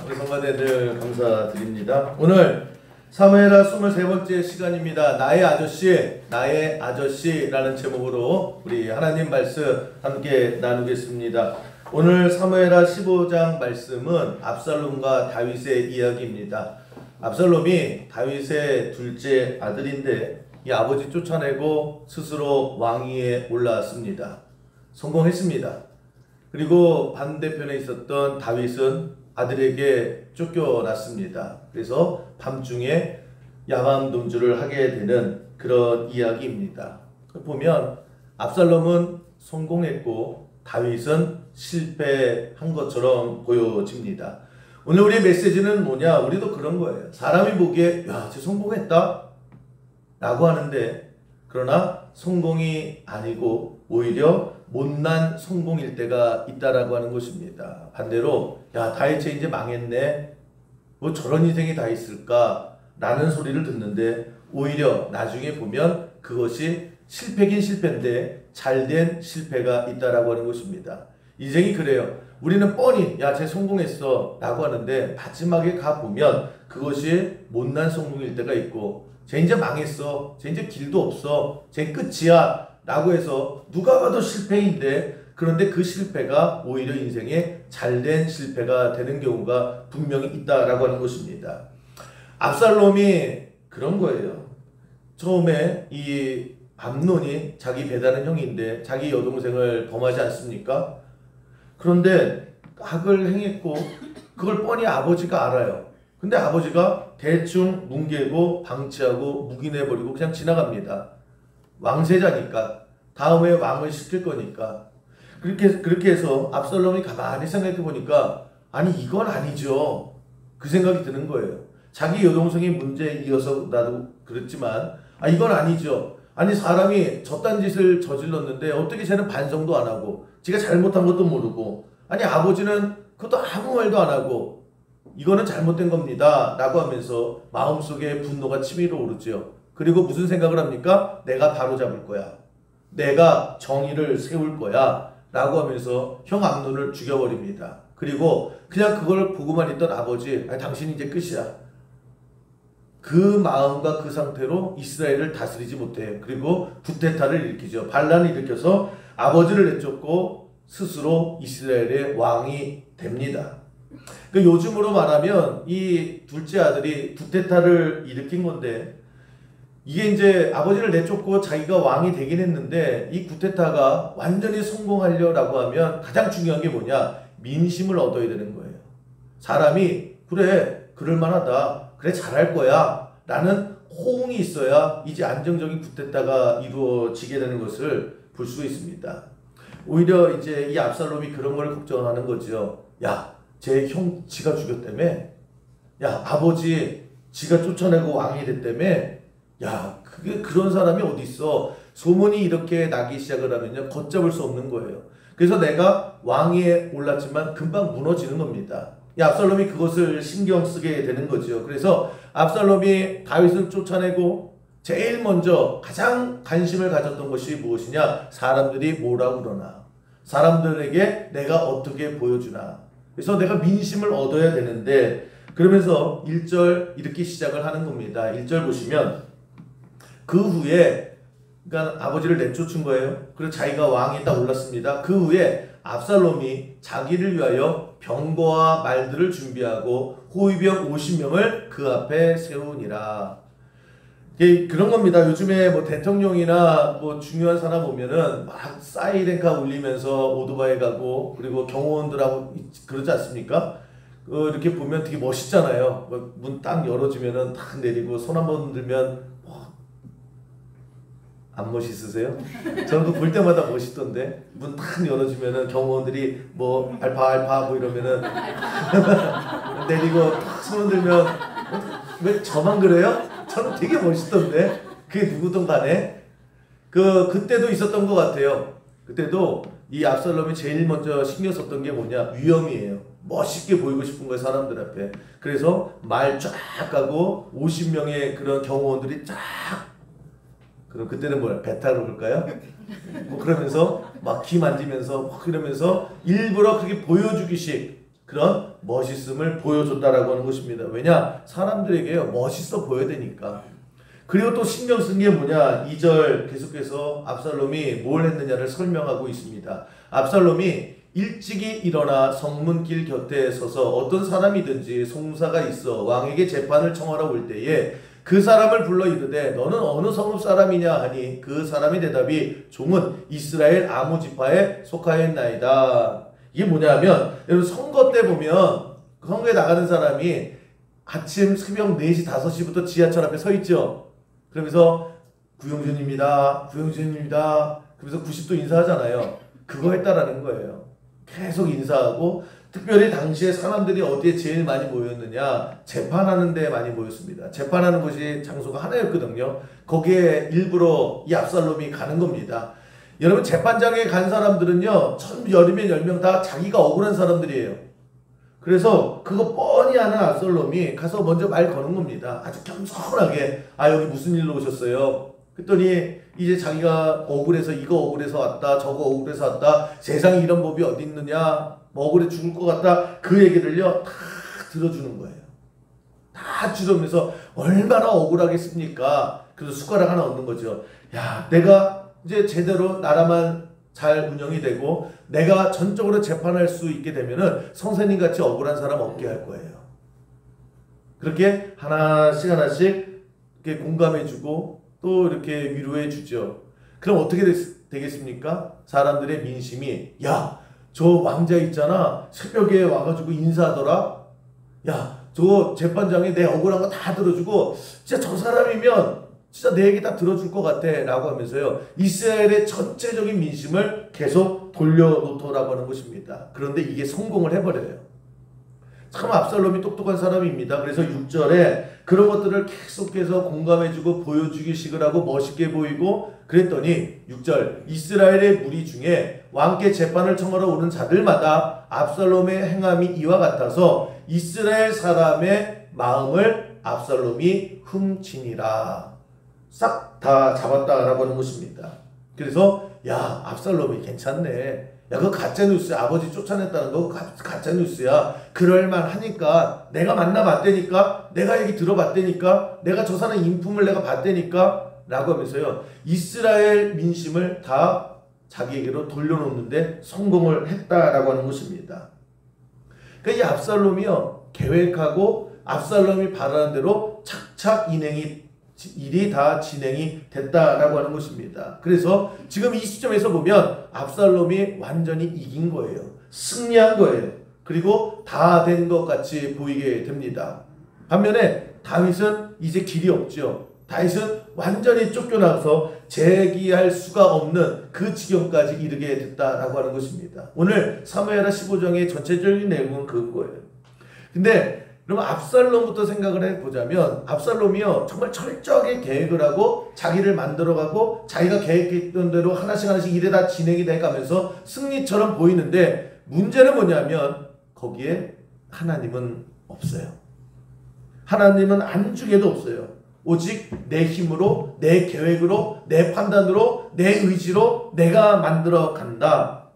우리 성가대들 감사드립니다. 오늘 사무엘하 23번째 시간입니다. 나의 아저씨라는 제목으로 우리 하나님 말씀 함께 나누겠습니다. 오늘 사무엘하 15장 말씀은 압살롬과 다윗의 이야기입니다. 압살롬이 다윗의 둘째 아들인데 이 아버지 쫓아내고 스스로 왕위에 올라왔습니다. 성공했습니다. 그리고 반대편에 있었던 다윗은 아들에게 쫓겨났습니다. 그래서 밤중에 야밤 논주를 하게 되는 그런 이야기입니다. 보면 압살롬은 성공했고 다윗은 실패한 것처럼 보여집니다. 오늘 우리의 메시지는 뭐냐? 우리도 그런 거예요. 사람이 보기에 야, 쟤 성공했다 라고 하는데, 그러나 성공이 아니고 오히려 못난 성공일 때가 있다라고 하는 것입니다. 반대로 야, 다윗이 이제 망했네, 뭐 저런 인생이 다 있을까 라는 소리를 듣는데, 오히려 나중에 보면 그것이 실패긴 실패인데 잘된 실패가 있다라고 하는 것입니다. 인생이 그래요. 우리는 뻔히 야, 쟤 성공했어 라고 하는데 마지막에 가보면 그것이 못난 성공일 때가 있고, 쟤 이제 망했어, 쟤 이제 길도 없어, 쟤 끝이야 라고 해서 누가 봐도 실패인데, 그런데 그 실패가 오히려 인생에 잘된 실패가 되는 경우가 분명히 있다라고 하는 것입니다. 압살롬이 그런 거예요. 처음에 이 암논이 자기 배다른 형인데 자기 여동생을 범하지 않습니까? 그런데 악을 행했고 그걸 뻔히 아버지가 알아요. 근데 아버지가 대충 뭉개고 방치하고 묵인해버리고 그냥 지나갑니다. 왕세자니까, 다음에 왕을 시킬 거니까. 그렇게 해서 압살롬이 가만히 생각해 보니까 아니 이건 아니죠, 그 생각이 드는 거예요. 자기 여동생이 문제에 이어서 나도 그랬지만 이건 아니죠. 아니 사람이 저딴 짓을 저질렀는데 어떻게 쟤는 반성도 안 하고 지가 잘못한 것도 모르고, 아니 아버지는 그것도 아무 말도 안 하고 이거는 잘못된 겁니다 라고 하면서 마음속에 분노가 치밀어 오르죠. 그리고 무슨 생각을 합니까? 내가 바로잡을 거야, 내가 정의를 세울 거야 라고 하면서 형 암논을 죽여버립니다. 그리고 그냥 그걸 보고만 있던 아버지, 당신이 이제 끝이야, 그 마음과 그 상태로 이스라엘을 다스리지 못해. 그리고 구테타를 일으키죠. 반란을 일으켜서 아버지를 내쫓고 스스로 이스라엘의 왕이 됩니다. 그러니까 요즘으로 말하면 이 둘째 아들이 구테타를 일으킨 건데, 이게 이제 아버지를 내쫓고 자기가 왕이 되긴 했는데 이 구테타가 완전히 성공하려고 하면 가장 중요한 게 뭐냐? 민심을 얻어야 되는 거예요. 사람이 그래, 그럴만하다, 그래 잘할 거야 라는 호응이 있어야 이제 안정적인 구테타가 이루어지게 되는 것을 볼 수 있습니다. 오히려 이제 이 압살롬이 그런 걸 걱정하는 거죠. 야, 제 형 지가 죽였다며, 야 아버지 지가 쫓아내고 왕이 됐다며, 야 그게 그런 사람이 어디 있어. 소문이 이렇게 나기 시작을 하면요 걷잡을 수 없는 거예요. 그래서 내가 왕위에 올랐지만 금방 무너지는 겁니다. 이 압살롬이 그것을 신경 쓰게 되는 거죠. 그래서 압살롬이 다윗을 쫓아내고 제일 먼저 가장 관심을 가졌던 것이 무엇이냐? 사람들이 뭐라고 그러나, 사람들에게 내가 어떻게 보여주나. 그래서 내가 민심을 얻어야 되는데, 그러면서 1절 이렇게 시작을 하는 겁니다. 1절 보시면 그 후에, 그러니까 아버지를 내쫓은 거예요. 그리고 자기가 왕에 딱 올랐습니다. 그 후에 압살롬이 자기를 위하여 병거와 말들을 준비하고 호위병 50명을 그 앞에 세우니라. 그런 겁니다. 요즘에 뭐 대통령이나 뭐 중요한 사람 오면은 막 사이렌카 울리면서 오토바이 가고, 그리고 경호원들하고 그러지 않습니까? 이렇게 보면 되게 멋있잖아요. 문 딱 열어주면은 딱 내리고 손 한번 들면 안 멋있으세요? 저는 그거 볼 때마다 멋있던데, 문 딱 열어주면은 경호원들이 뭐 알파 뭐 이러면은 내리고 딱 손을 들면, 왜 저만 그래요? 저는 되게 멋있던데. 그게 누구든 간에 그때도 있었던 것 같아요. 그때도 이 압살롬이 제일 먼저 신경 썼던 게 뭐냐? 위험이에요. 멋있게 보이고 싶은 거예요, 사람들 앞에. 그래서 말 쫙 가고 50명의 그런 경호원들이 쫙, 그럼 그때는 뭐야? 배 타러 올까요? 뭐 그러면서 막 기 만지면서 막 이러면서 일부러 그렇게 보여주기식 그런 멋있음을 보여줬다라고 하는 것입니다. 왜냐? 사람들에게 멋있어 보여야 되니까. 그리고 또 신경 쓴 게 뭐냐? 2절 계속해서 압살롬이 뭘 했느냐를 설명하고 있습니다. 압살롬이 일찍이 일어나 성문길 곁에 서서 어떤 사람이든지 송사가 있어 왕에게 재판을 청하러 올 때에 그 사람을 불러 이르되 너는 어느 성읍 사람이냐 하니 그 사람의 대답이 종은 이스라엘 아무 지파에 속하였나이다. 이게 뭐냐면 여러분 선거 때 보면 선거에 나가는 사람이 아침 새벽 4시 5시부터 지하철 앞에 서 있죠. 그러면서 구용준입니다. 구용준입니다. 그러면서 90도 인사하잖아요. 그거 했다라는 거예요. 계속 인사하고 특별히 당시에 사람들이 어디에 제일 많이 모였느냐? 재판하는 데 많이 모였습니다. 재판하는 곳이 장소가 하나였거든요. 거기에 일부러 이 압살롬이 가는 겁니다. 여러분 재판장에 간 사람들은요. 10명 다 자기가 억울한 사람들이에요. 그래서 그거 뻔히 아는 압살롬이 가서 먼저 말 거는 겁니다. 아주 겸손하게 여기 무슨 일로 오셨어요? 그랬더니 이제 자기가 억울해서 이거 억울해서 왔다 저거 억울해서 왔다 세상에 이런 법이 어디 있느냐 억울해 죽을 것 같다 그 얘기를요 다 들어주는 거예요. 다 들으면서 얼마나 억울하겠습니까? 그래서 숟가락 하나 얻는 거죠. 야 내가 이제 제대로 나라만 잘 운영이 되고 내가 전적으로 재판할 수 있게 되면은 선생님같이 억울한 사람 없게 할 거예요. 그렇게 하나씩 이렇게 공감해주고 또 이렇게 위로해주죠. 그럼 어떻게 되겠습니까? 사람들의 민심이 야 저 왕자 있잖아 새벽에 와가지고 인사하더라. 야 저 재판장이 내 억울한 거 다 들어주고 진짜 저 사람이면 진짜 내 얘기 다 들어줄 것 같아 라고 하면서요 이스라엘의 전체적인 민심을 계속 돌려놓더라고 하는 것입니다. 그런데 이게 성공을 해버려요. 참 압살롬이 똑똑한 사람입니다. 그래서 6절에 그런 것들을 계속해서 공감해주고 보여주기식을 하고 멋있게 보이고 그랬더니 6절 이스라엘의 무리 중에 왕께 재판을 청하러 오는 자들마다 압살롬의 행함이 이와 같아서 이스라엘 사람의 마음을 압살롬이 훔치니라. 싹 다 잡았다라고 하는 것입니다. 그래서 야 압살롬이 괜찮네. 야 그거 가짜뉴스야. 아버지 쫓아냈다는 거 가짜뉴스야. 그럴만하니까 내가 만나봤다니까 내가 얘기 들어봤다니까 내가 저 사람 인품을 내가 봤다니까 라고 하면서요 이스라엘 민심을 다 자기에게로 돌려놓는데 성공을 했다라고 하는 것입니다. 그러니까 이 압살롬이요 계획하고 압살롬이 바라는 대로 착착 일이 다 진행이 됐다라고 하는 것입니다. 그래서 지금 이 시점에서 보면 압살롬이 완전히 이긴 거예요. 승리한 거예요. 그리고 다 된 것 같이 보이게 됩니다. 반면에 다윗은 이제 길이 없죠. 다윗은 완전히 쫓겨나서 재기할 수가 없는 그 지경까지 이르게 됐다라고 하는 것입니다. 오늘 사무엘하 15장의 전체적인 내용은 그거예요. 근데 그럼 압살롬부터 생각을 해보자면 압살롬이요 정말 철저하게 계획을 하고 자기를 만들어가고 자기가 계획했던 대로 하나씩 일에 다 진행이 돼가면서 승리처럼 보이는데 문제는 뭐냐면 거기에 하나님은 없어요. 하나님은 안중에도 없어요. 오직 내 힘으로 내 계획으로 내 판단으로 내 의지로 내가 만들어 간다.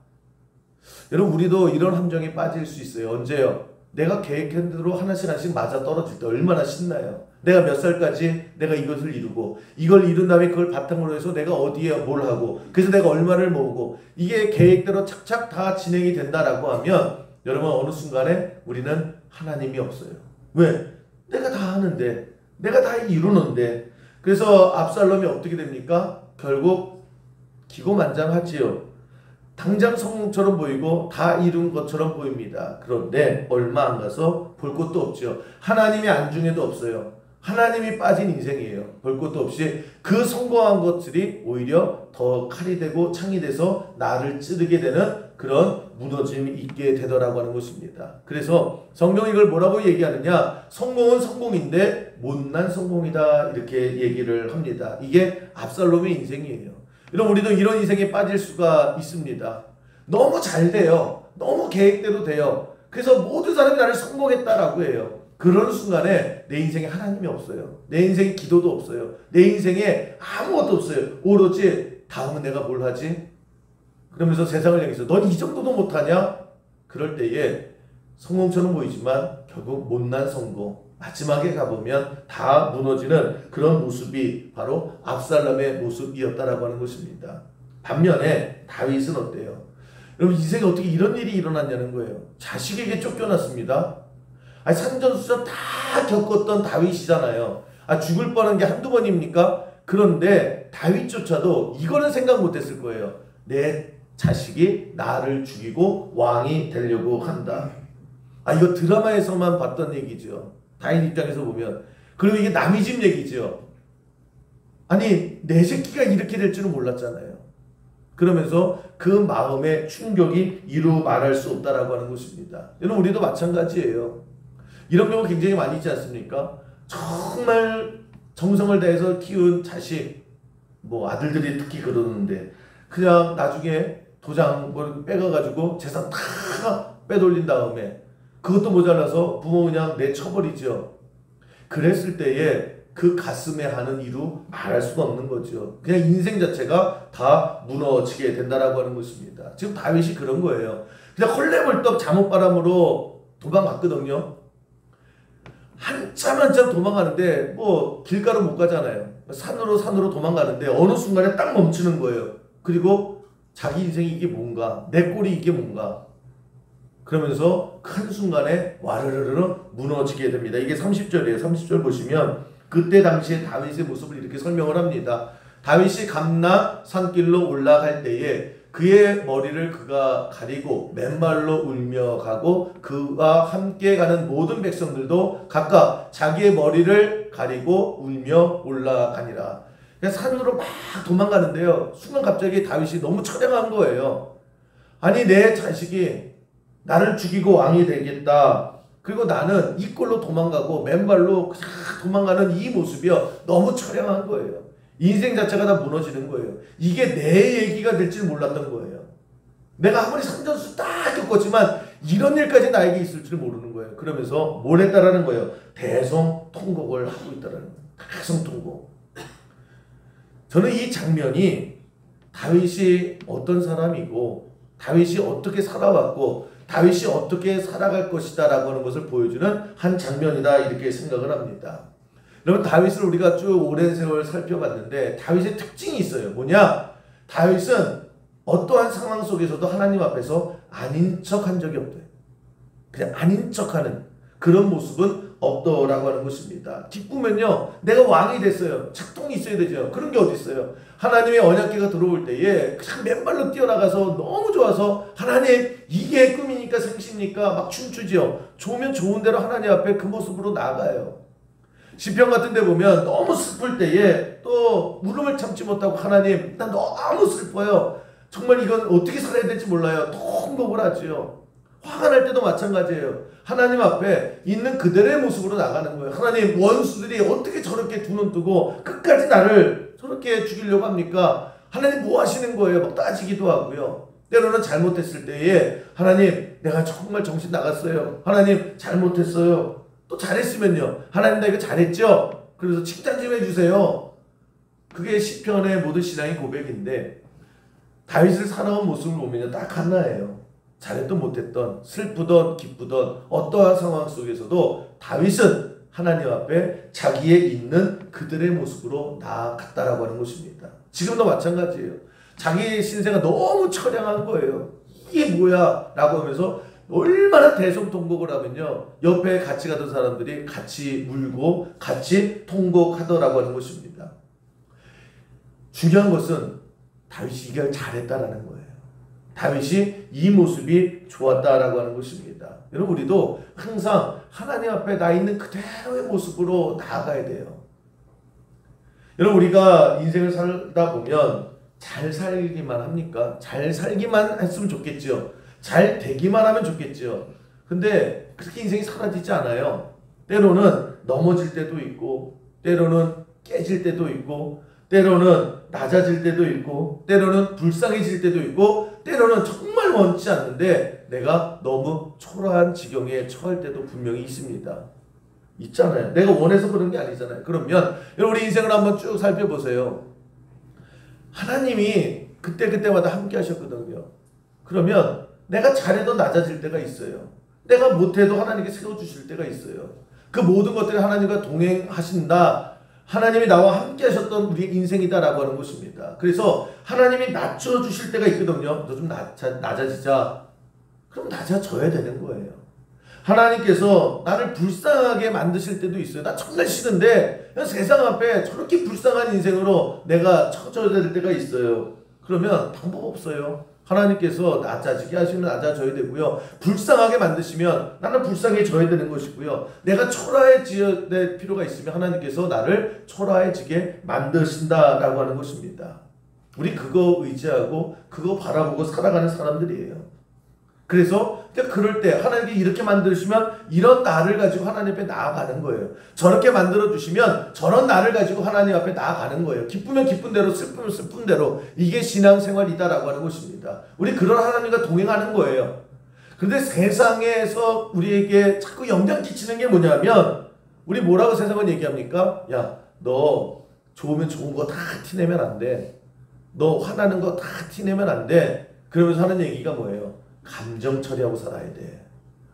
여러분 우리도 이런 함정에 빠질 수 있어요. 언제요? 내가 계획한 대로 하나씩 맞아 떨어질 때 얼마나 신나요. 내가 몇 살까지 내가 이것을 이루고 이걸 이룬 다음에 그걸 바탕으로 해서 내가 어디에 뭘 하고 그래서 내가 얼마를 모으고 이게 계획대로 착착 다 진행이 된다라고 하면 여러분 어느 순간에 우리는 하나님이 없어요. 왜? 내가 다 하는데 내가 다 이루는데 그래서 압살롬이 어떻게 됩니까? 결국 기고만장하지요. 당장 성공처럼 보이고 다 이룬 것처럼 보입니다. 그런데 얼마 안 가서 볼 것도 없죠. 하나님의 안중에도 없어요. 하나님이 빠진 인생이에요. 볼 것도 없이 그 성공한 것들이 오히려 더 칼이 되고 창이 돼서 나를 찌르게 되는 그런 무너짐이 있게 되더라고 하는 것입니다. 그래서 성경이 이걸 뭐라고 얘기하느냐? 성공은 성공인데 못난 성공이다 이렇게 얘기를 합니다. 이게 압살롬의 인생이에요. 여러분 우리도 이런 인생에 빠질 수가 있습니다. 너무 잘 돼요. 너무 계획대로 돼요. 그래서 모든 사람이 나를 성공했다라고 해요. 그런 순간에 내 인생에 하나님이 없어요. 내 인생에 기도도 없어요. 내 인생에 아무것도 없어요. 오로지 다음은 내가 뭘 하지? 그러면서 세상을 향해서 넌 이 정도도 못하냐? 그럴 때에 성공처럼 보이지만 결국 못난 성공. 마지막에 가보면 다 무너지는 그런 모습이 바로 압살롬의 모습이었다라고 하는 것입니다. 반면에 다윗은 어때요? 여러분 인생에 어떻게 이런 일이 일어났냐는 거예요. 자식에게 쫓겨났습니다. 아니 산전수전 다 겪었던 다윗이잖아요. 죽을 뻔한 게 한두 번입니까? 그런데 다윗조차도 이거는 생각 못했을 거예요. 내 자식이 나를 죽이고 왕이 되려고 한다. 이거 드라마에서만 봤던 얘기죠. 다윗 입장에서 보면. 그리고 이게 남의 집 얘기죠. 아니 내 새끼가 이렇게 될 줄은 몰랐잖아요. 그러면서 그 마음의 충격이 이루 말할 수 없다라고 하는 것입니다. 여러분 우리도 마찬가지예요. 이런 경우 굉장히 많이 있지 않습니까? 정말 정성을 다해서 키운 자식, 아들들이 특히 그러는데 그냥 나중에 도장 빼가가지고 재산 다 빼돌린 다음에 그것도 모자라서 부모 그냥 내쳐버리죠. 그랬을 때에 그 가슴에 하는 이루 말할 수가 없는 거죠. 그냥 인생 자체가 다 무너지게 된다라고 하는 것입니다. 지금 다윗이 그런 거예요. 그냥 헐레벌떡 잠옷바람으로 도망갔거든요. 한참 도망가는데 길가로 못 가잖아요. 산으로 도망가는데 어느 순간에 딱 멈추는 거예요. 그리고 자기 인생이 이게 뭔가, 내 꼴이 이게 뭔가, 그러면서 큰 순간에 와르르르 무너지게 됩니다. 이게 30절이에요. 30절 보시면 그때 당시에 다윗의 모습을 이렇게 설명을 합니다. 다윗이 감나 산길로 올라갈 때에 그의 머리를 그가 가리고 맨발로 울며 가고 그와 함께 가는 모든 백성들도 각각 자기의 머리를 가리고 울며 올라가니라. 산으로 막 도망가는데요. 순간 갑자기 다윗이 너무 처량한 거예요. 아니 내 자식이 나를 죽이고 왕이 되겠다. 그리고 나는 이 꼴로 도망가고 맨발로 그냥 도망가는 이 모습이요. 너무 처량한 거예요. 인생 자체가 다 무너지는 거예요. 이게 내 얘기가 될 줄 몰랐던 거예요. 내가 아무리 산전수 딱 겪었지만 이런 일까지 나에게 있을 줄 모르는 거예요. 그러면서 뭘 했다라는 거예요? 대성통곡을 하고 있다라는 거예요. 대성통곡. 저는 이 장면이 다윗이 어떤 사람이고 다윗이 어떻게 살아왔고 다윗이 어떻게 살아갈 것이다 라고 하는 것을 보여주는 한 장면이다 이렇게 생각을 합니다. 여러분 다윗을 우리가 쭉 오랜 세월 살펴봤는데 다윗의 특징이 있어요. 뭐냐? 다윗은 어떠한 상황 속에서도 하나님 앞에서 아닌 척한 적이 없대요. 그냥 아닌 척하는 그런 모습은 없더라고 하는 것입니다. 기쁘면요 내가 왕이 됐어요. 작동이 있어야 되죠. 그런 게 어디 있어요. 하나님의 언약궤가 들어올 때에 그냥 맨발로 뛰어나가서 너무 좋아서 하나님 이게 꿈이니까 생시니까 막 춤추죠. 좋으면 좋은 대로 하나님 앞에 그 모습으로 나가요. 시편 같은 데 보면 너무 슬플 때에 또 울음을 참지 못하고 하나님 난 너무 슬퍼요. 정말 이건 어떻게 살아야 될지 몰라요. 통곡을 하죠. 화가 날 때도 마찬가지예요. 하나님 앞에 있는 그대로의 모습으로 나가는 거예요. 하나님 원수들이 어떻게 저렇게 두 눈 뜨고 끝까지 나를 저렇게 죽이려고 합니까? 하나님 뭐 하시는 거예요? 막 따지기도 하고요. 때로는 잘못했을 때에 하나님 내가 정말 정신 나갔어요. 하나님 잘못했어요. 또 잘했으면요. 하나님 나 이거 잘했죠? 그래서 칭찬 좀 해주세요. 그게 시편의 모든 신앙의 고백인데 다윗을 살아온 모습을 보면 딱 하나예요. 잘했던 못했던 슬프던 기쁘던 어떠한 상황 속에서도 다윗은 하나님 앞에 자기의 있는 그들의 모습으로 나아갔다라고 하는 것입니다. 지금도 마찬가지예요. 자기의 신세가 너무 처량한 거예요. 이게 뭐야? 라고 하면서 얼마나 대성통곡을 하면요. 옆에 같이 가던 사람들이 같이 울고 같이 통곡하더라고 하는 것입니다. 중요한 것은 다윗이 이걸 잘했다라는 거예요. 다윗이 이 모습이 좋았다라고 하는 것입니다. 여러분 우리도 항상 하나님 앞에 나 있는 그대로의 모습으로 나아가야 돼요. 여러분 우리가 인생을 살다 보면 잘 살기만 합니까? 잘 살기만 했으면 좋겠죠. 잘 되기만 하면 좋겠죠. 근데 그렇게 인생이 사라지지 않아요. 때로는 넘어질 때도 있고 때로는 깨질 때도 있고 때로는 낮아질 때도 있고 때로는 불쌍해질 때도 있고 때로는 정말 원치 않는데 내가 너무 초라한 지경에 처할 때도 분명히 있습니다. 있잖아요. 내가 원해서 그런 게 아니잖아요. 그러면 여러분 우리 인생을 한번 쭉 살펴보세요. 하나님이 그때마다 함께 하셨거든요. 그러면 내가 잘해도 낮아질 때가 있어요. 내가 못해도 하나님께 세워주실 때가 있어요. 그 모든 것들이 하나님과 동행하신다. 하나님이 나와 함께 하셨던 우리의 인생이다라고 하는 것입니다. 그래서 하나님이 낮춰주실 때가 있거든요. 너 좀 낮아지자. 그럼 낮아져야 되는 거예요. 하나님께서 나를 불쌍하게 만드실 때도 있어요. 나 정말 싫은데 세상 앞에 저렇게 불쌍한 인생으로 내가 처져야 될 때가 있어요. 그러면 방법 없어요. 하나님께서 낮아지게 하시면 낮아져야 되고요. 불쌍하게 만드시면 나는 불쌍해져야 되는 것이고요. 내가 초라해져야 될 필요가 있으면 하나님께서 나를 초라해지게 만드신다라고 하는 것입니다. 우리 그거 의지하고 그거 바라보고 살아가는 사람들이에요. 그래서 그럴 때 하나님께 이렇게 만드시면 이런 나를 가지고 하나님 앞에 나아가는 거예요. 저렇게 만들어주시면 저런 나를 가지고 하나님 앞에 나아가는 거예요. 기쁘면 기쁜 대로, 슬프면 슬픈 대로. 이게 신앙생활이다라고 하는 것입니다. 우리 그런 하나님과 동행하는 거예요. 그런데 세상에서 우리에게 자꾸 영향 끼치는 게 뭐냐면, 우리 뭐라고 세상은 얘기합니까? 야, 너 좋으면 좋은 거 다 티내면 안 돼. 너 화나는 거 다 티내면 안 돼. 그러면서 하는 얘기가 뭐예요? 감정 처리하고 살아야 돼.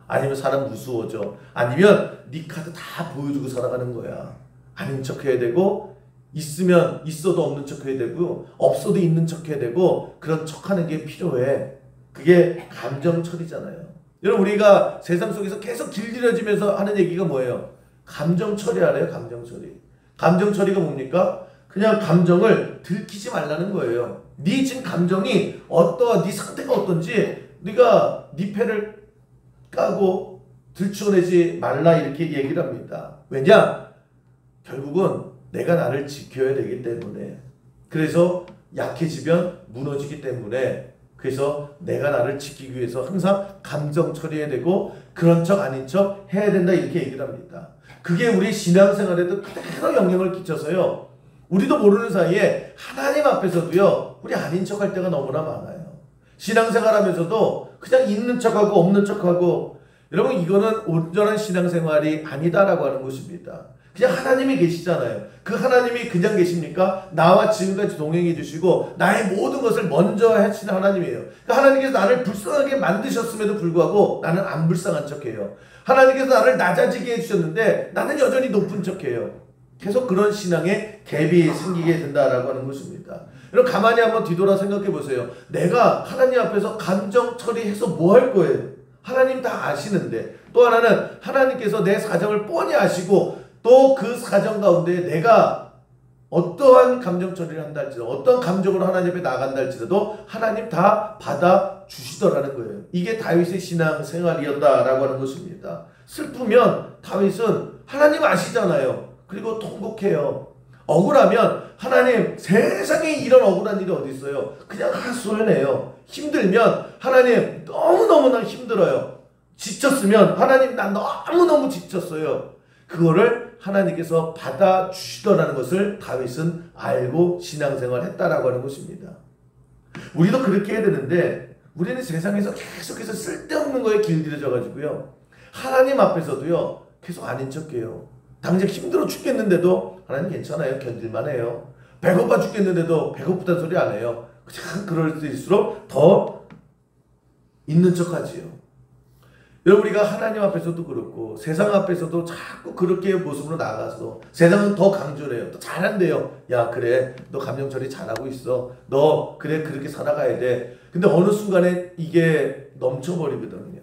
아니면 사람 무서워져. 아니면 네 카드 다 보여주고 살아가는 거야. 아닌 척 해야 되고, 있으면 있어도 없는 척 해야 되고, 없어도 있는 척 해야 되고, 그런 척하는 게 필요해. 그게 감정 처리잖아요. 여러분, 우리가 세상 속에서 계속 길들여지면서 하는 얘기가 뭐예요? 감정 처리하래요. 감정 처리. 감정 처리가 뭡니까? 그냥 감정을 들키지 말라는 거예요. 네 지금 감정이 네 상태가 어떤지 네가 네 패를 까고 들추어내지 말라, 이렇게 얘기를 합니다. 왜냐? 결국은 내가 나를 지켜야 되기 때문에. 그래서 약해지면 무너지기 때문에. 그래서 내가 나를 지키기 위해서 항상 감정 처리해야 되고, 그런 척 아닌 척 해야 된다, 이렇게 얘기를 합니다. 그게 우리 신앙생활에도 그대로 영향을 끼쳐서요, 우리도 모르는 사이에 하나님 앞에서도요, 우리 아닌 척 할 때가 너무나 많아요. 신앙생활 하면서도 그냥 있는 척하고 없는 척하고. 여러분, 이거는 온전한 신앙생활이 아니다라고 하는 것입니다. 그냥 하나님이 계시잖아요. 그 하나님이 그냥 계십니까? 나와 지금까지 동행해 주시고 나의 모든 것을 먼저 하시는 하나님이에요. 그러니까 하나님께서 나를 불쌍하게 만드셨음에도 불구하고 나는 안 불쌍한 척해요. 하나님께서 나를 낮아지게 해주셨는데 나는 여전히 높은 척해요. 계속 그런 신앙에 갭이 생기게 된다라고 하는 것입니다. 여러분, 가만히 한번 뒤돌아 생각해 보세요. 내가 하나님 앞에서 감정 처리해서 뭐 할 거예요? 하나님 다 아시는데. 또 하나는 하나님께서 내 사정을 뻔히 아시고 또 그 사정 가운데 내가 어떠한 감정 처리를 한다 할지라도, 어떤 감정으로 하나님 앞에 나간다 할지라도 하나님 다 받아주시더라는 거예요. 이게 다윗의 신앙생활이었다라고 하는 것입니다. 슬프면 다윗은 하나님 아시잖아요. 그리고 통곡해요. 억울하면 하나님, 세상에 이런 억울한 일이 어디 있어요? 그냥 하소연해요. 힘들면 하나님, 너무너무나 힘들어요. 지쳤으면 하나님, 난 너무너무 지쳤어요. 그거를 하나님께서 받아주시더라는 것을 다윗은 알고 신앙생활 했다라고 하는 것입니다. 우리도 그렇게 해야 되는데, 우리는 세상에서 계속해서 쓸데없는 거에 길들여져 가지고요, 하나님 앞에서도요 계속 아닌 척해요. 당장 힘들어 죽겠는데도 하나님 괜찮아요, 견딜만 해요. 배고파 죽겠는데도 배고프다는 소리 안 해요. 그냥 그럴 때일수록 더 있는 척하지요. 여러분, 우리가 하나님 앞에서도 그렇고 세상 앞에서도 자꾸 그렇게 모습으로 나가서 세상은 더 강조를 해요. 또 잘한대요. 야, 그래, 너 감정 처리 잘하고 있어. 너 그래, 그렇게 살아가야 돼. 근데 어느 순간에 이게 넘쳐버리거든요.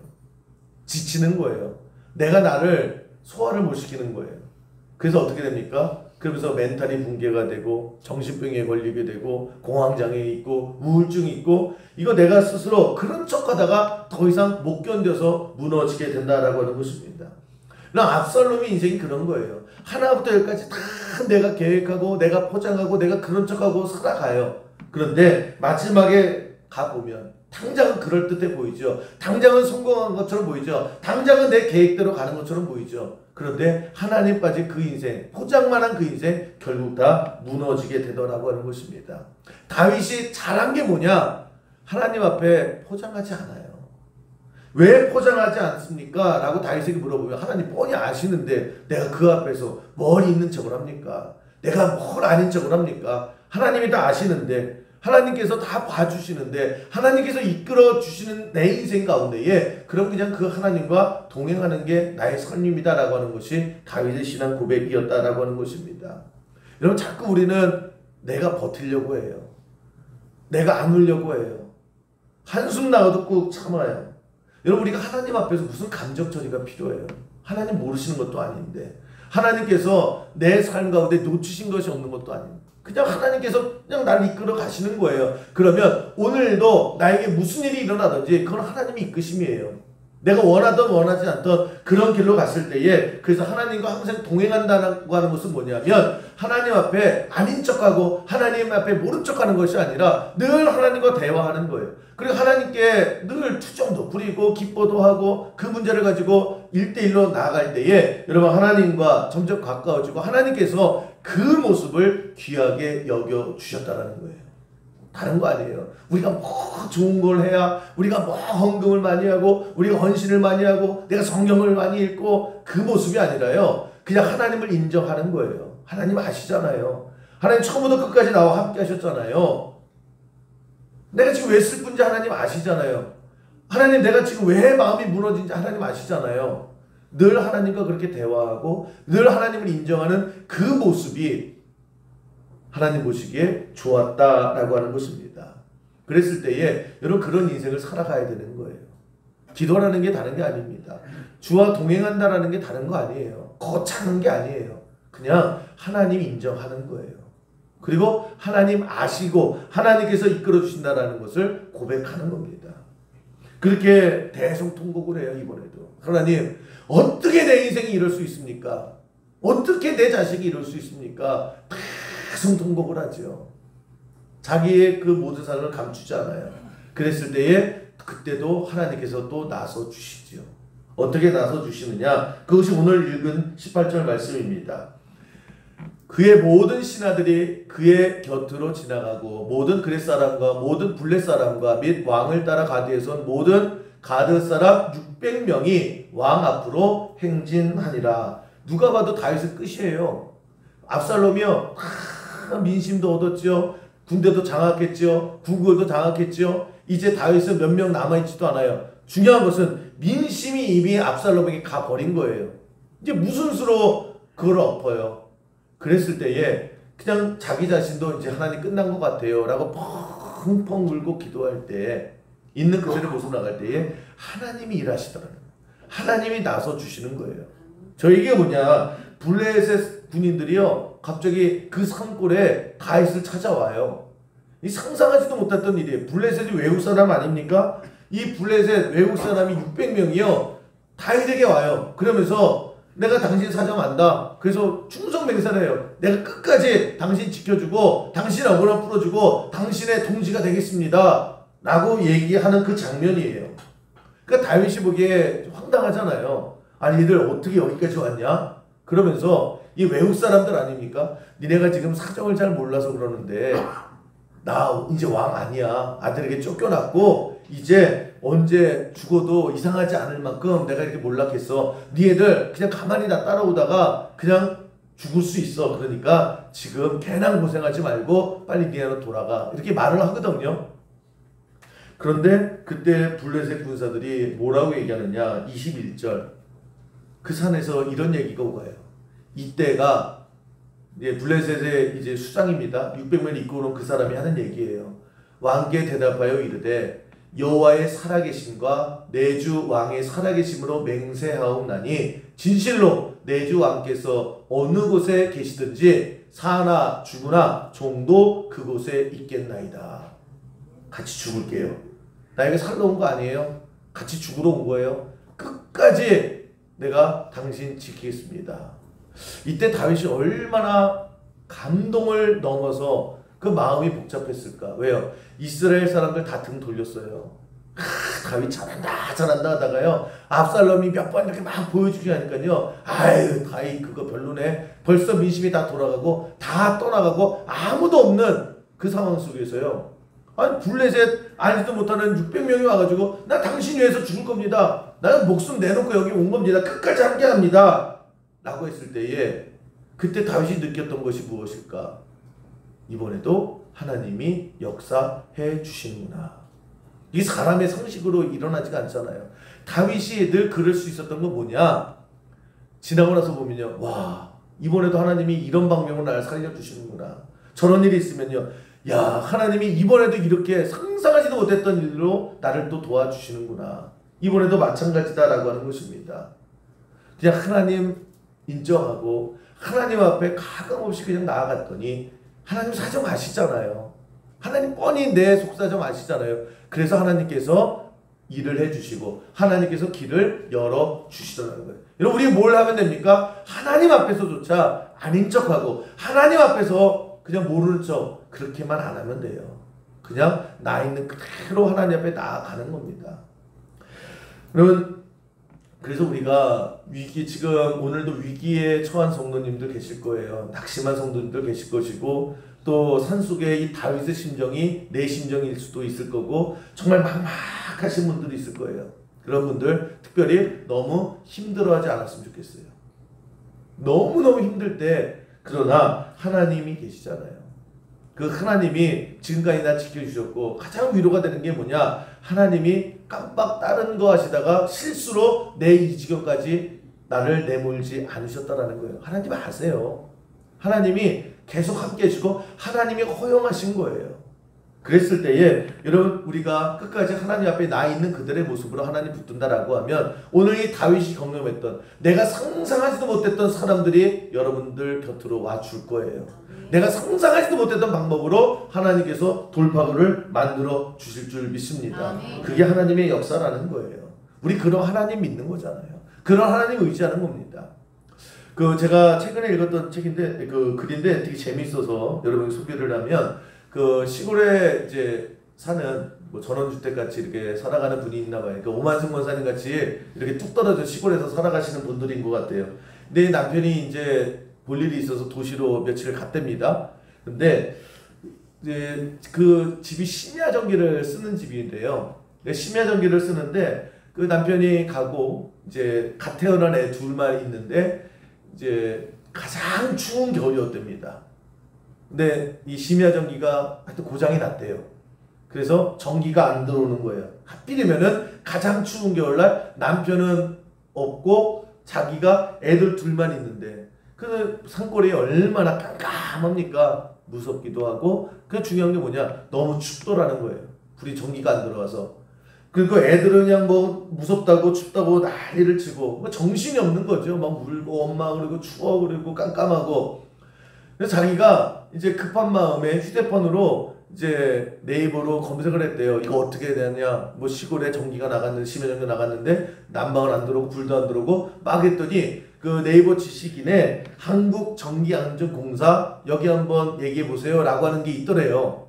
지치는 거예요. 내가 나를 소화를 못 시키는 거예요. 그래서 어떻게 됩니까? 그러면서 멘탈이 붕괴가 되고 정신병에 걸리게 되고 공황장애 있고 우울증이 있고, 이거 내가 스스로 그런 척하다가 더 이상 못 견뎌서 무너지게 된다라고 하는 것입니다. 압살롬의 인생이 그런 거예요. 하나부터 열까지 다 내가 계획하고 내가 포장하고 내가 그런 척하고 살아가요. 그런데 마지막에 가보면 당장은 그럴듯해 보이죠. 당장은 성공한 것처럼 보이죠. 당장은 내 계획대로 가는 것처럼 보이죠. 그런데 하나님 빠진 그 인생, 포장만한 그 인생, 결국 다 무너지게 되더라고 하는 것입니다. 다윗이 잘한 게 뭐냐? 하나님 앞에 포장하지 않아요. 왜 포장하지 않습니까? 라고 다윗에게 물어보면 하나님 뻔히 아시는데 내가 그 앞에서 뭘 있는 척을 합니까? 내가 뭘 아닌 척을 합니까? 하나님이 다 아시는데. 하나님께서 다 봐주시는데 하나님께서 이끌어 주시는 내 인생 가운데에 그럼 그냥 그 하나님과 동행하는 게 나의 삶입니다라고 하는 것이 다윗의 신앙 고백이었다라고 하는 것입니다. 여러분 자꾸 우리는 내가 버티려고 해요. 내가 안 울려고 해요. 한숨 나가도 꾹 참아요. 여러분 우리가 하나님 앞에서 무슨 감정 처리가 필요해요. 하나님 모르시는 것도 아닌데 하나님께서 내 삶 가운데 놓치신 것이 없는 것도 아닙니다. 그냥 하나님께서 그냥 나를 이끌어 가시는 거예요. 그러면 오늘도 나에게 무슨 일이 일어나든지 그건 하나님이 이끄심이에요. 내가 원하든 원하지 않던 그런 길로 갔을 때에 그래서 하나님과 항상 동행한다고 하는 것은 뭐냐면 하나님 앞에 아닌 척하고 하나님 앞에 모른 척하는 것이 아니라 늘 하나님과 대화하는 거예요. 그리고 하나님께 늘 투정도 부리고 기뻐도 하고 그 문제를 가지고 1대1로 나아갈 때에 여러분 하나님과 점점 가까워지고 하나님께서 그 모습을 귀하게 여겨주셨다는 거예요. 다른 거 아니에요. 우리가 뭐 좋은 걸 해야 우리가 뭐 헌금을 많이 하고 우리가 헌신을 많이 하고 내가 성경을 많이 읽고 그 모습이 아니라요. 그냥 하나님을 인정하는 거예요. 하나님 아시잖아요. 하나님 처음부터 끝까지 나와 함께 하셨잖아요. 내가 지금 왜 슬픈지 하나님 아시잖아요. 하나님 내가 지금 왜 마음이 무너진지 하나님 아시잖아요. 늘 하나님과 그렇게 대화하고 늘 하나님을 인정하는 그 모습이 하나님 보시기에 좋았다라고 하는 것입니다. 그랬을 때에 여러분 그런 인생을 살아가야 되는 거예요. 기도라는 게 다른 게 아닙니다. 주와 동행한다라는 게 다른 거 아니에요. 거창한 게 아니에요. 그냥 하나님 인정하는 거예요. 그리고 하나님 아시고 하나님께서 이끌어 주신다라는 것을 고백하는 겁니다. 그렇게 대성통곡을 해요. 이번에도 하나님 어떻게 내 인생이 이럴 수 있습니까? 어떻게 내 자식이 이럴 수 있습니까? 대성통곡을 하죠. 자기의 그 모든 사랑을 감추지 않아요. 그랬을 때에 그때도 하나님께서 또 나서 주시죠. 어떻게 나서 주시느냐? 그것이 오늘 읽은 18절 말씀입니다. 그의 모든 신하들이 그의 곁으로 지나가고 모든 그렛 사람과 모든 블렛 사람과 및 왕을 따라 가드에선 모든 가드 사람 600명이 왕 앞으로 행진하니라. 누가 봐도 다윗의 끝이에요. 압살롬이요. 민심도 얻었죠. 군대도 장악했죠. 궁궐도 장악했죠. 이제 다윗은 몇 명 남아있지도 않아요. 중요한 것은 민심이 이미 압살롬에게 가버린 거예요. 이제 무슨 수로 그걸 엎어요. 그랬을 때에 그냥 자기 자신도 이제 하나님 끝난 것 같아요 라고 펑펑 울고 기도할 때 있는 그대로 모습 나갈 때에 하나님이 일하시더라고요. 하나님이 나서 주시는 거예요. 이게 뭐냐, 블레셋 군인들이요 갑자기 그 산골에 다윗을 찾아와요. 이 상상하지도 못했던 일이에요. 블레셋이 외국 사람 아닙니까? 이 블레셋 외국 사람이 600명이요 다윗에게 와요. 그러면서 내가 당신 사정 안다. 그래서 충성 맹세를 해요. 내가 끝까지 당신 지켜주고 당신 억울함 풀어주고 당신의 동지가 되겠습니다 라고 얘기하는 그 장면이에요. 그러니까 다윗이 보기에 황당하잖아요. 아니 얘들 어떻게 여기까지 왔냐? 그러면서 이 외국 사람들 아닙니까? 니네가 지금 사정을 잘 몰라서 그러는데 나 이제 왕 아니야. 아들에게 쫓겨났고 이제 언제 죽어도 이상하지 않을 만큼 내가 이렇게 몰락했어. 니네들 그냥 가만히 나 따라오다가 그냥 죽을 수 있어. 그러니까 지금 괜한 고생하지 말고 빨리 니네로 돌아가. 이렇게 말을 하거든요. 그런데 그때 블레셋 군사들이 뭐라고 얘기하느냐. 21절 그 산에서 이런 얘기가 오가요. 이때가 이제 블레셋의 이제 수장입니다. 600명을 이끌어온 그 사람이 하는 얘기예요. 왕께 대답하여 이르되 여호와의 살아계심과 내 주 왕의 살아계심으로 맹세하옵나니 진실로 내 주 왕께서 어느 곳에 계시든지 사나 죽으나 종도 그곳에 있겠나이다. 같이 죽을게요. 나에게 살러 온 거 아니에요. 같이 죽으러 온 거예요. 끝까지 내가 당신 지키겠습니다. 이때 다윗이 얼마나 감동을 넘어서 그 마음이 복잡했을까. 왜요? 이스라엘 사람들 다 등 돌렸어요. 다윗 잘한다 잘한다 하다가요 압살롬이 몇 번 이렇게 막 보여주기 하니까요 아유 다윗 그거 별로네. 벌써 민심이 다 돌아가고 다 떠나가고 아무도 없는 그 상황 속에서요 아니 블레셋 알지도 못하는 600명이 와가지고 나 당신 위해서 죽을 겁니다. 나는 목숨 내놓고 여기 온 겁니다. 끝까지 함께 합니다 라고 했을 때에 그때 다윗이 느꼈던 것이 무엇일까? 이번에도 하나님이 역사해 주시는구나. 이 사람의 상식으로 일어나지가 않잖아요. 다윗이 늘 그럴 수 있었던 건 뭐냐? 지나고 나서 보면요, 와, 이번에도 하나님이 이런 방법으로 나를 살려주시는구나. 저런 일이 있으면요, 야, 하나님이 이번에도 이렇게 상상하지도 못했던 일로 나를 또 도와주시는구나. 이번에도 마찬가지다라고 하는 것입니다. 그냥 하나님 인정하고 하나님 앞에 가감없이 그냥 나아갔더니 하나님 사정 아시잖아요. 하나님 뻔히 내 속사정 아시잖아요. 그래서 하나님께서 일을 해주시고 하나님께서 길을 열어주시더라는 거예요. 여러분, 우리 뭘 하면 됩니까? 하나님 앞에서조차 아닌 척하고 하나님 앞에서 그냥 모르는 척 그렇게만 안 하면 돼요. 그냥 나 있는 그대로 하나님 앞에 나아가는 겁니다. 여러분, 그래서 우리가 지금 오늘도 위기에 처한 성도님들 계실 거예요. 낙심한 성도님들 계실 것이고, 또 산속에 이 다윗의 심정이 내 심정일 수도 있을 거고, 정말 막막하신 분들이 있을 거예요. 그런 분들 특별히 너무 힘들어하지 않았으면 좋겠어요. 너무너무 힘들 때, 그러나 하나님이 계시잖아요. 그 하나님이 지금까지 나 지켜주셨고, 가장 위로가 되는 게 뭐냐? 하나님이 깜빡 다른 거 하시다가 실수로 내 이 지경까지 나를 내몰지 않으셨다라는 거예요. 하나님 아세요. 하나님이 계속 함께 해주고 하나님이 허용하신 거예요. 그랬을 때에 여러분, 우리가 끝까지 하나님 앞에 나 있는 그들의 모습으로 하나님 붙든다라고 하면, 오늘 이 다윗이 경험했던 내가 상상하지도 못했던 사람들이 여러분들 곁으로 와줄 거예요. 내가 상상하지도 못했던 방법으로 하나님께서 돌파구를 만들어 주실 줄 믿습니다. 그게 하나님의 역사라는 거예요. 우리 그런 하나님 믿는 거잖아요. 그런 하나님 의지하는 겁니다. 제가 최근에 읽었던 책인데, 글인데 되게 재미있어서 여러분 소개를 하면, 시골에 이제 사는 전원주택 같이 이렇게 살아가는 분이 있나 봐요. 오만승 권사님 같이 이렇게 뚝 떨어져 시골에서 살아가시는 분들인 것 같아요. 근데 남편이 이제 볼 일이 있어서 도시로 며칠을 갔답니다. 근데 이제 그 집이 심야전기를 쓰는 집인데요. 심야전기를 쓰는데 그 남편이 가고 이제 갓 태어난 애 둘만 있는데 이제 가장 추운 겨울이었답니다. 근데 이 심야전기가 하여튼 고장이 났대요. 그래서 전기가 안 들어오는 거예요. 하필이면은 가장 추운 겨울날 남편은 없고 자기가 애들 둘만 있는데, 그 산골이 얼마나 깜깜합니까? 무섭기도 하고, 그 중요한 게 뭐냐? 너무 춥더라는 거예요. 불이 전기가 안 들어와서. 그리고 애들은 그냥 무섭다고 춥다고 난리를 치고 정신이 없는 거죠. 막 울고 엄마 그러고 추워 그러고 깜깜하고. 그래서 자기가 이제 급한 마음에 휴대폰으로 이제 네이버로 검색을 했대요. 이거 어떻게 해야 되냐? 시골에 전기가 나갔는데, 심야전기가 나갔는데 난방은 안 들어오고 불도 안 들어오고 막 했더니 그 네이버 지식인에 한국전기안전공사 여기 한번 얘기해 보세요 라고 하는 게 있더래요.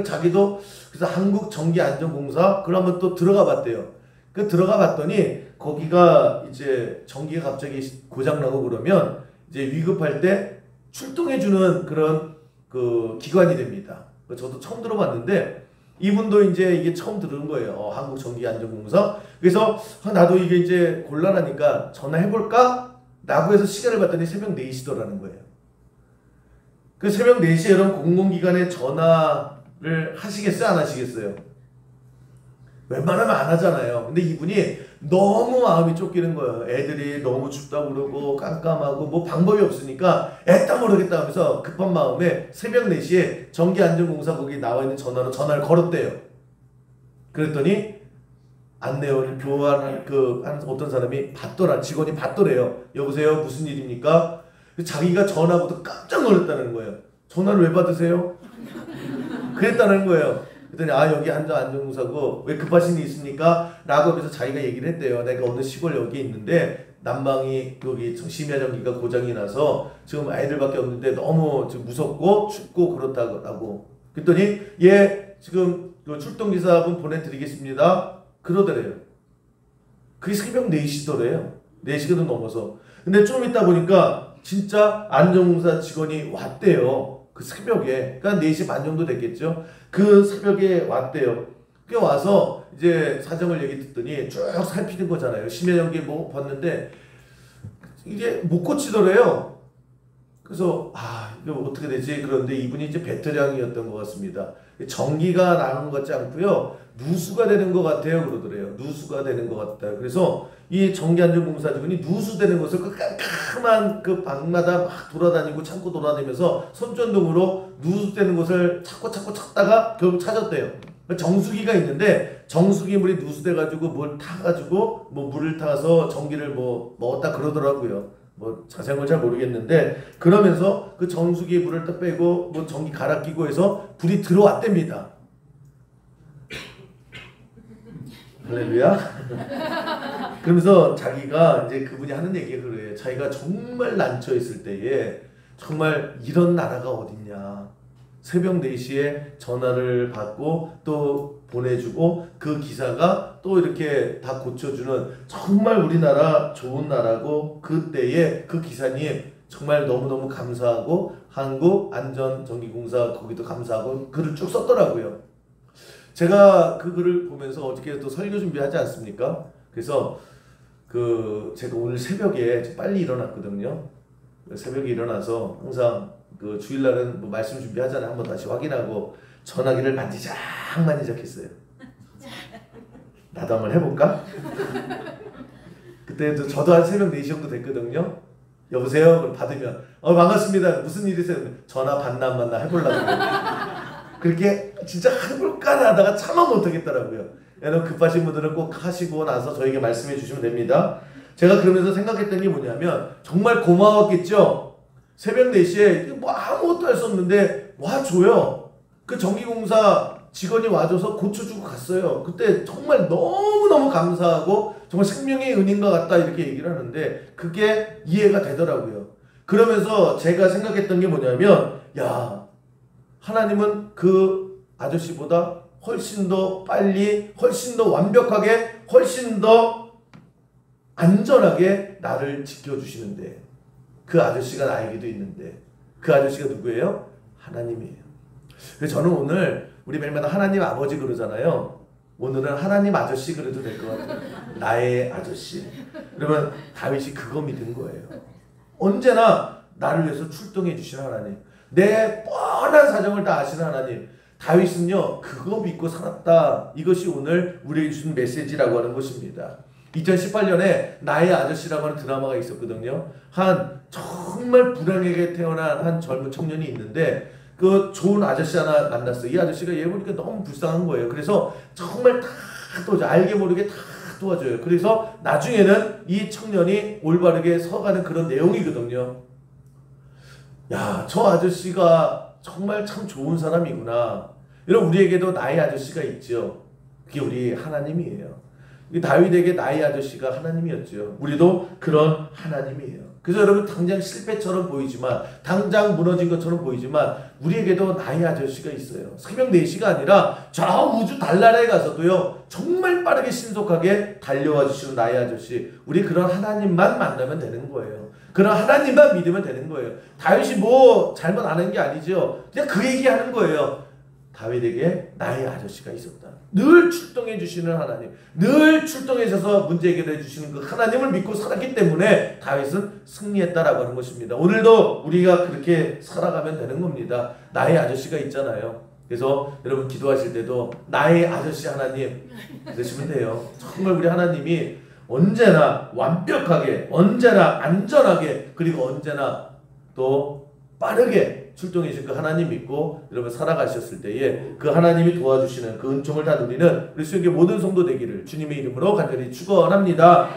자기도 그래서 한국전기안전공사 그걸 한번 또 들어가 봤대요. 들어가 봤더니 거기가 이제 전기가 갑자기 고장나고 그러면 이제 위급할 때 출동해주는 그런 기관이 됩니다. 저도 처음 들어봤는데 이분도 이제 이게 처음 들은 거예요. 한국전기안전공사. 그래서 나도 이게 이제 곤란하니까 전화해볼까? 라고 해서 시간을 봤더니 새벽 4시더라는 거예요. 그 새벽 4시에 여러분 공공기관에 전화를 하시겠어요? 안 하시겠어요? 웬만하면 안 하잖아요. 근데 이분이 너무 마음이 쫓기는 거예요. 애들이 너무 춥다고 그러고 깜깜하고 방법이 없으니까 애따 모르겠다 하면서 급한 마음에 새벽 4시에 전기안전공사 거기 나와 있는 전화를 걸었대요. 그랬더니 안내원을 교환한 어떤 사람이 직원이 받더래요. 여보세요? 무슨 일입니까? 자기가 전화부터 깜짝 놀랐다는 거예요. 전화를 왜 받으세요? 그랬다는 거예요. 그랬더니 여기 안전공사고 왜 급하신 일 있습니까? 라고 하면서 자기가 얘기를 했대요. 내가 어느 시골 여기에 있는데 난방이 여기 심야전기가 고장이 나서 지금 아이들밖에 없는데 너무 지금 무섭고 춥고 그렇다고. 그랬더니 지금 출동기사분 보내드리겠습니다. 그러더래요. 그게 새벽 4시더래요. 4시가 넘어서. 근데 좀 있다 보니까 진짜 안전공사 직원이 왔대요. 그 새벽에. 그러니까 4시 반 정도 됐겠죠. 그 새벽에 왔대요. 그 와서 이제 사정을 얘기 듣더니 쭉 살피는 거잖아요. 심야전기 봤는데 이게 못 고치더래요. 그래서 이거 어떻게 되지? 그런데 이분이 이제 배터량이었던 것 같습니다. 전기가 나는 것 같지 않고요. 누수가 되는 것 같아요. 그러더래요. 누수가 되는 것 같다. 그래서 이 정기안전봉사직원이 누수되는 것을 그 깜깜한 그 방마다 막 돌아다니고 참고 돌아다니면서 손전등으로 누수되는 것을 찾고 찾다가 결국 찾았대요. 정수기가 있는데 정수기 물이 누수돼가지고 뭘 타가지고 뭐 물을 타서 전기를 뭐 먹었다 그러더라고요. 뭐 자세한 걸 잘 모르겠는데 그러면서 그 정수기에 물을 딱 빼고 뭐 전기 갈아 끼고 해서 불이 들어왔답니다. 할렐루야. 그러면서 자기가 이제 그분이 하는 얘기가 그래요. 자기가 정말 난처 있을 때에 정말 이런 나라가 어딨냐. 새벽 4시에 전화를 받고 또 보내주고 그 기사가 또 이렇게 다 고쳐주는 정말 우리나라 좋은 나라고 그때에 그 기사님 정말 너무너무 감사하고 한국안전전기공사 거기도 감사하고 글을 쭉 썼더라고요. 제가 그 글을 보면서 어저께 또 설교 준비하지 않습니까? 그래서 제가 오늘 새벽에 빨리 일어났거든요. 새벽에 일어나서 항상 그 주일날은 뭐 말씀 준비하잖아요. 한번 다시 확인하고 전화기를 만지작 했어요. 나도 한번 해볼까? 그때도 저도 한 새벽 4시 정도 됐거든요. 여보세요? 그럼 받으면 반갑습니다. 무슨 일이세요? 전화 받나 안 받나 해보려고 그렇게 진짜 해볼까 하다가 차마 못하겠더라고요. 여러분 급하신 분들은 꼭 하시고 나서 저에게 말씀해 주시면 됩니다. 제가 그러면서 생각했던 게 뭐냐면 정말 고마웠겠죠. 새벽 4시에 뭐 아무것도 할 수 없는데 와줘요. 그 전기공사 직원이 와줘서 고쳐주고 갔어요. 그때 정말 너무너무 감사하고 정말 생명의 은인과 같다 이렇게 얘기를 하는데 그게 이해가 되더라고요. 그러면서 제가 생각했던 게 뭐냐면 하나님은 그 아저씨보다 훨씬 더 빨리 훨씬 더 완벽하게 훨씬 더 안전하게 나를 지켜주시는데 그 아저씨가 나에게도 있는데 그 아저씨가 누구예요? 하나님이에요. 그래서 저는 오늘 우리 매일마다 하나님 아버지 그러잖아요. 오늘은 하나님 아저씨 그래도 될 것 같아요. 나의 아저씨. 그러면 다윗이 그거 믿은 거예요. 언제나 나를 위해서 출동해 주시는 하나님. 내 뻔한 사정을 다 아시는 하나님. 다윗은요 그거 믿고 살았다. 이것이 오늘 우리에게 주신 메시지라고 하는 것입니다. 2018년에 나의 아저씨라고 하는 드라마가 있었거든요. 한 정말 불행하게 태어난 한 젊은 청년이 있는데 그 좋은 아저씨 하나 만났어요. 이 아저씨가 얘 보니까 너무 불쌍한 거예요. 그래서 정말 다 도와줘요. 알게 모르게 다 도와줘요. 그래서 나중에는 이 청년이 올바르게 서가는 그런 내용이거든요. 저 아저씨가 정말 참 좋은 사람이구나. 여러분 우리에게도 나의 아저씨가 있죠. 그게 우리 하나님이에요. 다윗에게 나의 아저씨가 하나님이었죠. 우리도 그런 하나님이에요. 그래서 여러분 당장 실패처럼 보이지만 당장 무너진 것처럼 보이지만 우리에게도 나의 아저씨가 있어요. 새벽 4시가 아니라 저 우주 달나라에 가서도요 정말 빠르게 신속하게 달려와 주시는 나의 아저씨. 우리 그런 하나님만 만나면 되는 거예요. 그런 하나님만 믿으면 되는 거예요. 다윗이 뭐 잘못 안 한 게 아니죠. 그냥 그 얘기하는 거예요. 다윗에게 나의 아저씨가 있었다. 늘 출동해 주시는 하나님, 늘 출동해셔서 문제 해결해 주시는 그 하나님을 믿고 살았기 때문에 다윗은 승리했다라고 하는 것입니다. 오늘도 우리가 그렇게 살아가면 되는 겁니다. 나의 아저씨가 있잖아요. 그래서 여러분 기도하실 때도 나의 아저씨 하나님 그러시면 돼요. 정말 우리 하나님이 언제나 완벽하게, 언제나 안전하게, 그리고 언제나 또 빠르게 출동해 주신 그 하나님 믿고 여러분 살아가셨을 때에 그 하나님이 도와주시는 그 은총을 다 누리는 우리 수영계 모든 성도 되기를 주님의 이름으로 간절히 축원합니다.